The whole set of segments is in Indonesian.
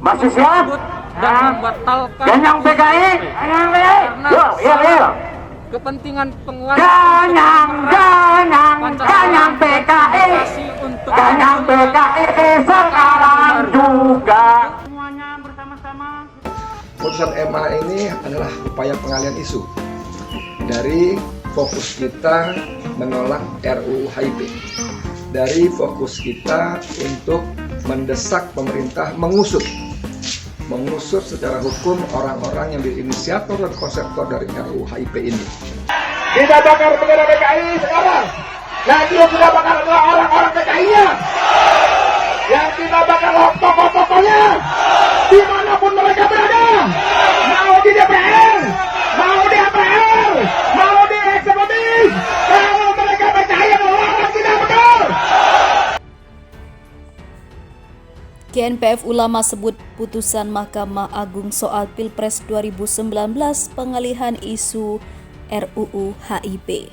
Masih siap? Dan membatalkan Ganyang PKI, ganyang PKI. Yuk, yuk. kepentingan penguasa Ganyang PKI. untuk Ganyang PKI sekarang juga. Semuanya bersama-sama. Putusan MA ini adalah upaya pengalihan isu dari fokus kita menolak RUU HIP, dari fokus kita untuk mendesak pemerintah mengusut secara hukum orang-orang yang menjadi inisiator dan konseptor dari RUU HIP ini. Kita bakar bendera PKI sekarang. Yang kita bakar adalah orang-orang PKI-nya. Yang kita bakar tokoh-tokohnya. Dimanapun mereka berada. Mau di DPR, mau di MPR, mau di eksekutif. Kalau mereka percaya bahwa orang tidak benar. GNPF Ulama sebut putusan Mahkamah Agung soal Pilpres 2019 pengalihan isu RUU HIP.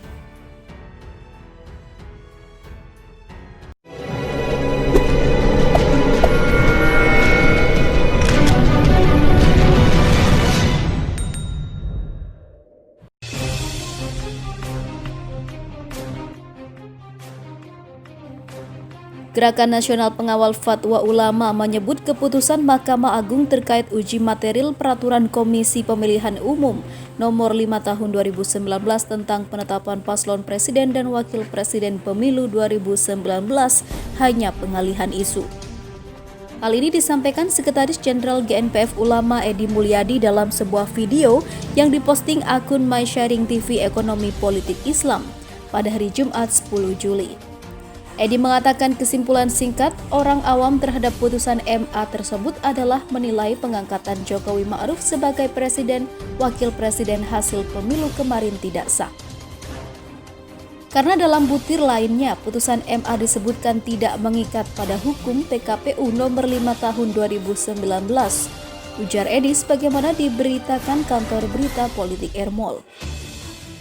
Gerakan Nasional Pengawal Fatwa Ulama menyebut keputusan Mahkamah Agung terkait uji material Peraturan Komisi Pemilihan Umum Nomor 5 Tahun 2019 tentang penetapan paslon Presiden dan Wakil Presiden Pemilu 2019 hanya pengalihan isu. Hal ini disampaikan Sekretaris Jenderal GNPF Ulama Edi Mulyadi dalam sebuah video yang diposting akun My Sharing TV Ekonomi Politik Islam pada hari Jumat 10 Juli. Edi mengatakan kesimpulan singkat orang awam terhadap putusan MA tersebut adalah menilai pengangkatan Jokowi Ma'ruf sebagai presiden, wakil presiden hasil pemilu kemarin tidak sah. Karena dalam butir lainnya, putusan MA disebutkan tidak mengikat pada hukum PKPU nomor 5 tahun 2019. Ujar Edi sebagaimana diberitakan kantor berita politik Ermol.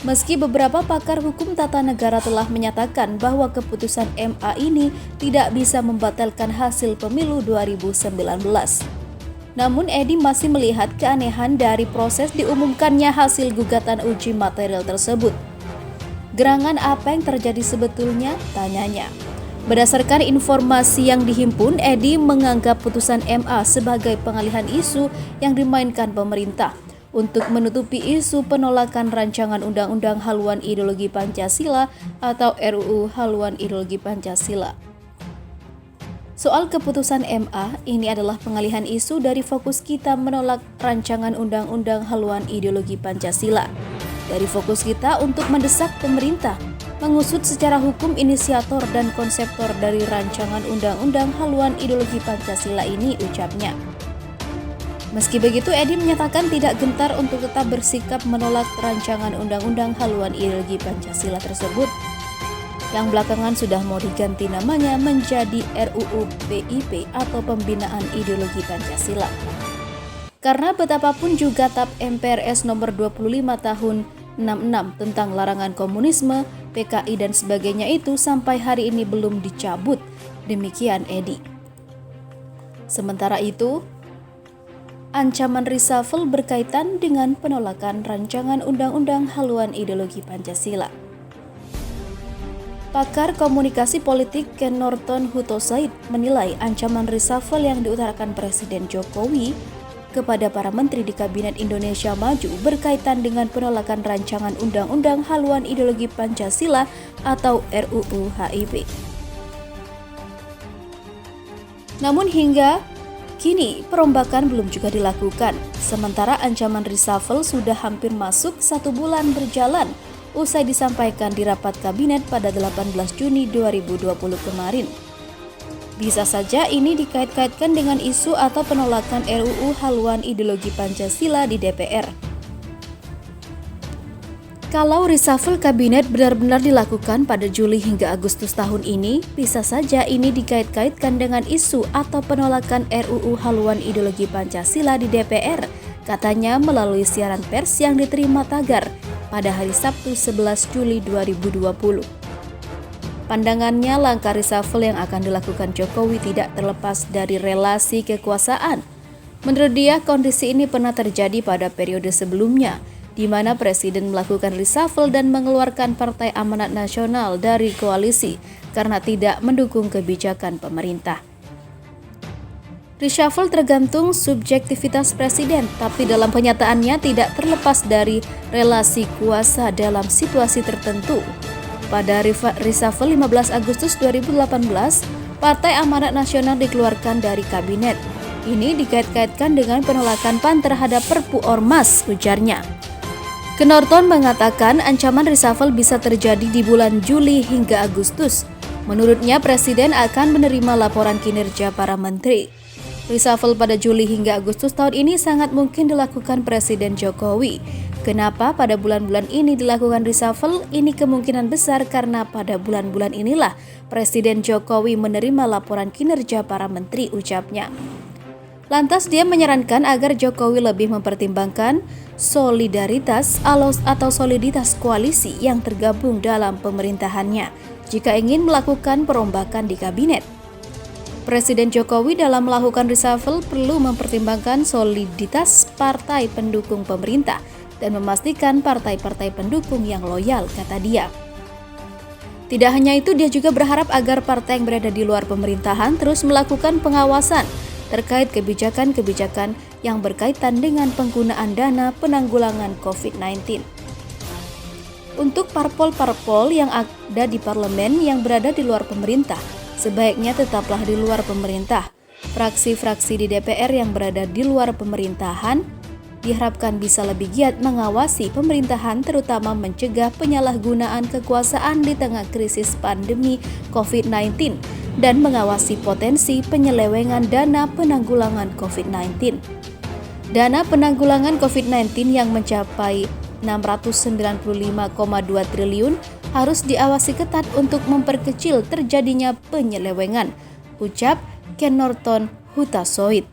Meski beberapa pakar hukum tata negara telah menyatakan bahwa keputusan MA ini tidak bisa membatalkan hasil pemilu 2019. Namun Edi masih melihat keanehan dari proses diumumkannya hasil gugatan uji material tersebut. Gerangan apa yang terjadi sebetulnya? Tanyanya. Berdasarkan informasi yang dihimpun, Edi menganggap putusan MA sebagai pengalihan isu yang dimainkan pemerintah untuk menutupi isu penolakan rancangan Undang-Undang Haluan Ideologi Pancasila atau RUU Haluan Ideologi Pancasila. Soal keputusan MA, ini adalah pengalihan isu dari fokus kita menolak rancangan Undang-Undang Haluan Ideologi Pancasila. Dari fokus kita untuk mendesak pemerintah mengusut secara hukum inisiator dan konseptor dari rancangan Undang-Undang Haluan Ideologi Pancasila ini, ucapnya. Meski begitu, Edi menyatakan tidak gentar untuk tetap bersikap menolak rancangan Undang-Undang Haluan Ideologi Pancasila tersebut, yang belakangan sudah mau diganti namanya menjadi RUU PIP atau Pembinaan Ideologi Pancasila. Karena betapapun juga TAP MPRS nomor 25 tahun 66 tentang larangan komunisme, PKI dan sebagainya itu sampai hari ini belum dicabut, demikian Edi. Sementara itu, ancaman reshuffle berkaitan dengan penolakan rancangan Undang-Undang Haluan Ideologi Pancasila. Pakar komunikasi politik Ken Norton Hutosaid menilai ancaman reshuffle yang diutarakan Presiden Jokowi kepada para menteri di Kabinet Indonesia Maju berkaitan dengan penolakan rancangan Undang-Undang Haluan Ideologi Pancasila atau RUU HIP. Namun hingga kini, perombakan belum juga dilakukan, sementara ancaman reshuffle sudah hampir masuk 1 bulan berjalan usai disampaikan di rapat kabinet pada 18 Juni 2020 kemarin. Bisa saja ini dikait-kaitkan dengan isu atau penolakan RUU Haluan Ideologi Pancasila di DPR. Kalau reshuffle kabinet benar-benar dilakukan pada Juli hingga Agustus tahun ini, bisa saja ini dikait-kaitkan dengan isu atau penolakan RUU Haluan Ideologi Pancasila di DPR, katanya melalui siaran pers yang diterima Tagar pada hari Sabtu 11 Juli 2020. Pandangannya, langkah reshuffle yang akan dilakukan Jokowi tidak terlepas dari relasi kekuasaan Menurut dia, kondisi ini pernah terjadi pada periode sebelumnya, di mana Presiden melakukan reshuffle dan mengeluarkan Partai Amanat Nasional dari koalisi karena tidak mendukung kebijakan pemerintah. Reshuffle tergantung subjektivitas Presiden, tapi dalam kenyataannya tidak terlepas dari relasi kuasa dalam situasi tertentu. Pada reshuffle 15 Agustus 2018, Partai Amanat Nasional dikeluarkan dari kabinet. Ini dikait-kaitkan dengan penolakan PAN terhadap Perpu Ormas, ujarnya. Norton mengatakan ancaman reshuffle bisa terjadi di bulan Juli hingga Agustus. Menurutnya, Presiden akan menerima laporan kinerja para menteri. Reshuffle pada Juli hingga Agustus tahun ini sangat mungkin dilakukan Presiden Jokowi. Kenapa pada bulan-bulan ini dilakukan reshuffle? Ini kemungkinan besar karena pada bulan-bulan inilah Presiden Jokowi menerima laporan kinerja para menteri, ucapnya. Lantas dia menyarankan agar Jokowi lebih mempertimbangkan solidaritas atau soliditas koalisi yang tergabung dalam pemerintahannya jika ingin melakukan perombakan di kabinet. Presiden Jokowi dalam melakukan reshuffle perlu mempertimbangkan soliditas partai pendukung pemerintah dan memastikan partai-partai pendukung yang loyal, kata dia. Tidak hanya itu, dia juga berharap agar partai yang berada di luar pemerintahan terus melakukan pengawasan terkait kebijakan-kebijakan yang berkaitan dengan penggunaan dana penanggulangan COVID-19. Untuk parpol-parpol yang ada di parlemen yang berada di luar pemerintah, sebaiknya tetaplah di luar pemerintah. Fraksi-fraksi di DPR yang berada di luar pemerintahan diharapkan bisa lebih giat mengawasi pemerintahan, terutama mencegah penyalahgunaan kekuasaan di tengah krisis pandemi COVID-19 dan mengawasi potensi penyelewengan dana penanggulangan COVID-19. Dana penanggulangan COVID-19 yang mencapai 695,2 triliun harus diawasi ketat untuk memperkecil terjadinya penyelewengan, ucap Ken Norton Hutasoit.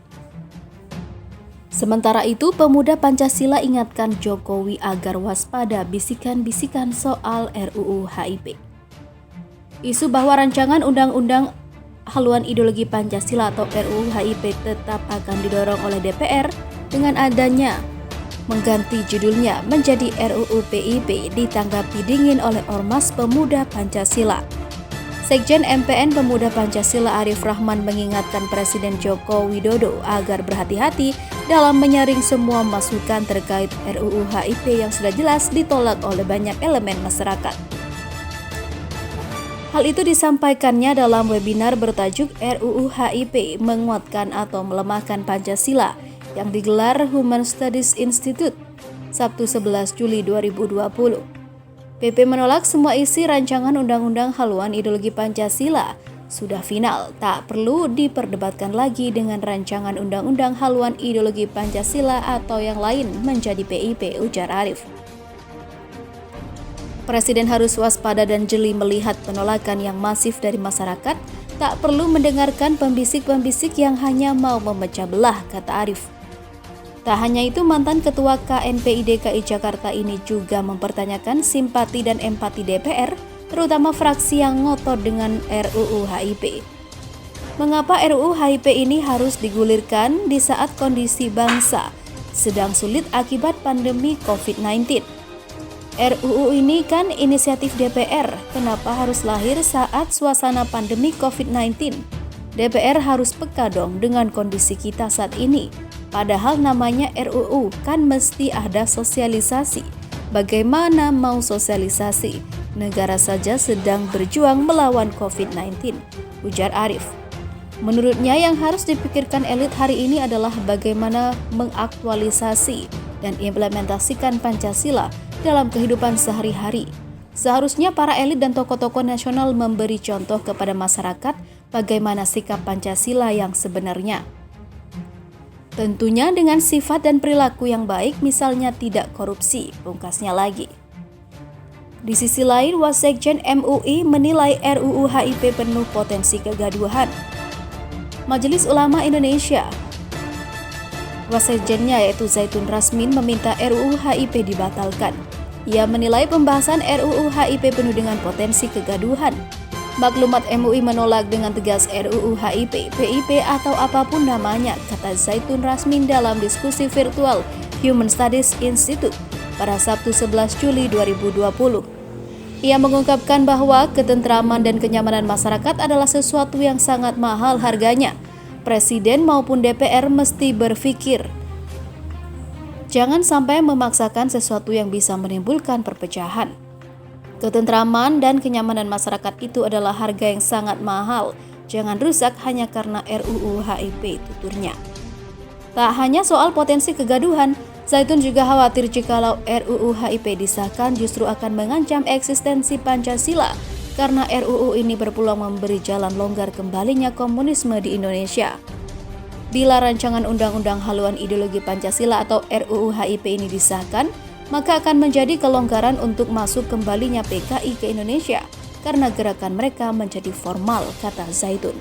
Sementara itu, pemuda Pancasila ingatkan Jokowi agar waspada bisikan-bisikan soal RUU HIP. Isu bahwa rancangan undang-undang haluan ideologi Pancasila atau RUU HIP tetap akan didorong oleh DPR dengan adanya mengganti judulnya menjadi RUU PIP ditanggapi dingin oleh Ormas Pemuda Pancasila. Sekjen MPN Pemuda Pancasila Arif Rahman mengingatkan Presiden Joko Widodo agar berhati-hati dalam menyaring semua masukan terkait RUU HIP yang sudah jelas ditolak oleh banyak elemen masyarakat. Hal itu disampaikannya dalam webinar bertajuk RUU HIP Menguatkan atau Melemahkan Pancasila yang digelar Human Studies Institute Sabtu 11 Juli 2020. PP menolak semua isi rancangan undang-undang haluan ideologi Pancasila sudah final, tak perlu diperdebatkan lagi dengan rancangan undang-undang haluan ideologi Pancasila atau yang lain menjadi PIP, ujar Arif. Presiden harus waspada dan jeli melihat penolakan yang masif dari masyarakat, tak perlu mendengarkan pembisik-pembisik yang hanya mau memecah belah, kata Arif. Tak hanya itu, mantan Ketua KNPI DKI Jakarta ini juga mempertanyakan simpati dan empati DPR, terutama fraksi yang ngotot dengan RUU HIP. Mengapa RUU HIP ini harus digulirkan di saat kondisi bangsa sedang sulit akibat pandemi COVID-19? RUU ini kan inisiatif DPR, kenapa harus lahir saat suasana pandemi COVID-19? DPR harus peka dong dengan kondisi kita saat ini. Padahal namanya RUU, kan mesti ada sosialisasi. Bagaimana mau sosialisasi? Negara saja sedang berjuang melawan COVID-19, ujar Arif. Menurutnya yang harus dipikirkan elit hari ini adalah bagaimana mengaktualisasi dan implementasikan Pancasila dalam kehidupan sehari-hari. Seharusnya para elit dan tokoh-tokoh nasional memberi contoh kepada masyarakat bagaimana sikap Pancasila yang sebenarnya. Tentunya dengan sifat dan perilaku yang baik, misalnya tidak korupsi, pungkasnya lagi. Di sisi lain, Wasekjen MUI menilai RUU HIP penuh potensi kegaduhan. Majelis Ulama Indonesia, Wasekjennya yaitu Zaitun Rasmin meminta RUU HIP dibatalkan. Ia menilai pembahasan RUU HIP penuh dengan potensi kegaduhan. Maklumat MUI menolak dengan tegas RUU HIP, PIP atau apapun namanya, kata Zaitun Rasmin dalam diskusi virtual Human Studies Institute pada Sabtu 11 Juli 2020. Ia mengungkapkan bahwa ketentraman dan kenyamanan masyarakat adalah sesuatu yang sangat mahal harganya. Presiden maupun DPR mesti berpikir, jangan sampai memaksakan sesuatu yang bisa menimbulkan perpecahan. Ketentraman dan kenyamanan masyarakat itu adalah harga yang sangat mahal. Jangan rusak hanya karena RUU HIP, tuturnya. Tak hanya soal potensi kegaduhan, Zaitun juga khawatir jikalau RUU HIP disahkan justru akan mengancam eksistensi Pancasila karena RUU ini berpeluang memberi jalan longgar kembalinya komunisme di Indonesia. Bila rancangan undang-undang haluan ideologi Pancasila atau RUU HIP ini disahkan, maka akan menjadi kelonggaran untuk masuk kembalinya PKI ke Indonesia karena gerakan mereka menjadi formal, kata Zaitun.